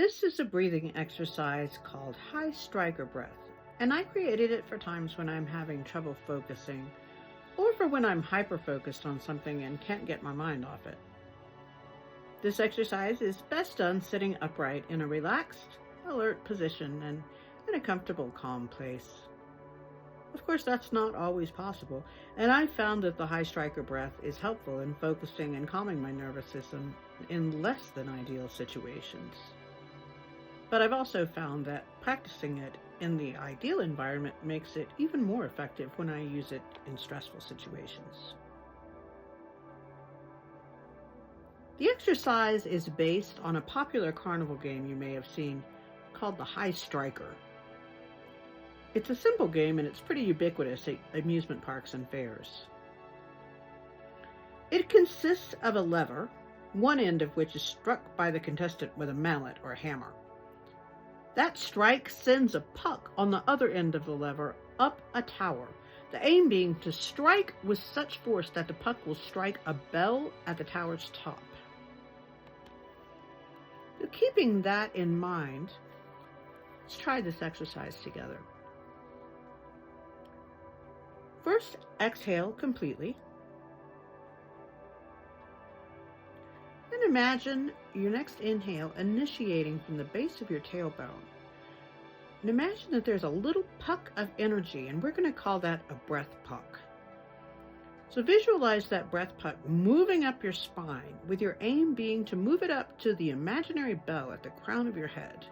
This is a breathing exercise called high striker breath, and I created it for times when I'm having trouble focusing or for when I'm hyper focused on something and can't get my mind off it. This exercise is best done sitting upright in a relaxed, alert position and in a comfortable, calm place. Of course, that's not always possible, and I've found that the high striker breath is helpful in focusing and calming my nervous system in less than ideal situations. But I've also found that practicing it in the ideal environment makes it even more effective when I use it in stressful situations. The exercise is based on a popular carnival game you may have seen called the High Striker. It's a simple game and it's pretty ubiquitous at amusement parks and fairs. It consists of a lever, one end of which is struck by the contestant with a mallet or hammer. That strike sends a puck on the other end of the lever up a tower, the aim being to strike with such force that the puck will strike a bell at the tower's top. So keeping that in mind, let's try this exercise together. First, exhale completely. Then imagine your next inhale initiating from the base of your tailbone. And imagine that there's a little puck of energy, and we're going to call that a breath puck. So visualize that breath puck moving up your spine, with your aim being to move it up to the imaginary bell at the crown of your head.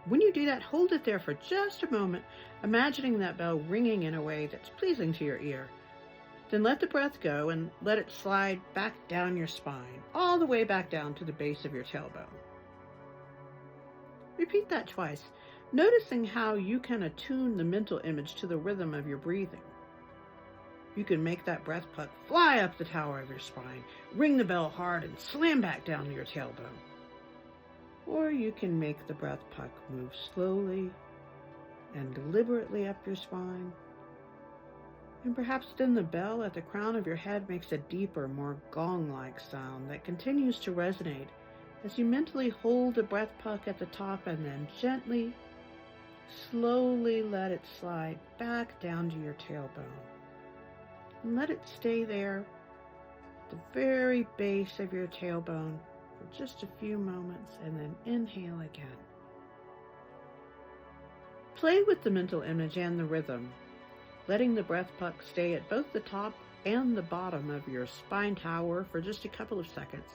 When you do that, hold it there for just a moment, imagining that bell ringing in a way that's pleasing to your ear. Then let the breath go and let it slide back down your spine, all the way back down to the base of your tailbone. Repeat that twice, noticing how you can attune the mental image to the rhythm of your breathing. You can make that breath puck fly up the tower of your spine, ring the bell hard, and slam back down to your tailbone. Or you can make the breath puck move slowly and deliberately up your spine. And perhaps then the bell at the crown of your head makes a deeper, more gong-like sound that continues to resonate as you mentally hold the breath puck at the top and then gently, slowly let it slide back down to your tailbone. And let it stay there at the very base of your tailbone for just a few moments, and then inhale again. Play with the mental image and the rhythm, letting the breath puck stay at both the top and the bottom of your spine tower for just a couple of seconds,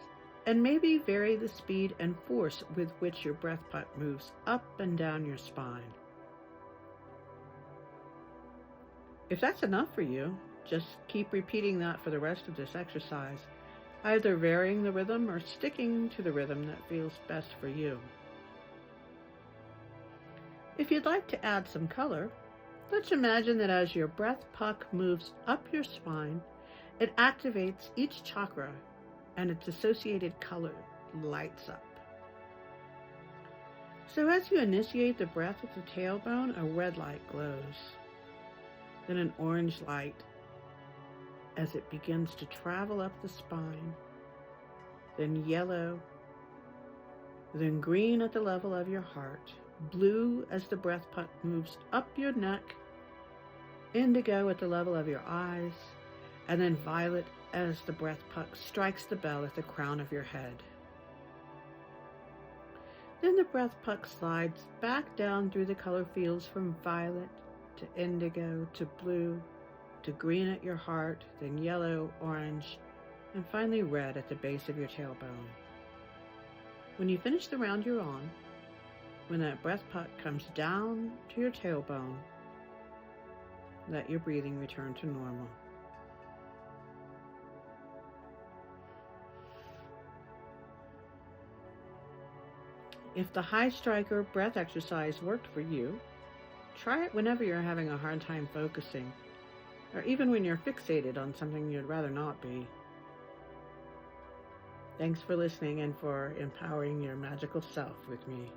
and maybe vary the speed and force with which your breath puck moves up and down your spine. If that's enough for you, just keep repeating that for the rest of this exercise, either varying the rhythm or sticking to the rhythm that feels best for you. If you'd like to add some color, let's imagine that as your breath puck moves up your spine, it activates each chakra and its associated color lights up. So as you initiate the breath at the tailbone, a red light glows, then an orange light as it begins to travel up the spine, then yellow, then green at the level of your heart, blue as the breath puck moves up your neck, indigo at the level of your eyes, and then violet as the breath puck strikes the bell at the crown of your head. Then the breath puck slides back down through the color fields from violet to indigo to blue to green at your heart, then yellow, orange, and finally red at the base of your tailbone. When you finish the round you're on, when that breath puck comes down to your tailbone, let your breathing return to normal. If the high striker breath exercise worked for you, try it whenever you're having a hard time focusing, or even when you're fixated on something you'd rather not be. Thanks for listening and for empowering your magical self with me.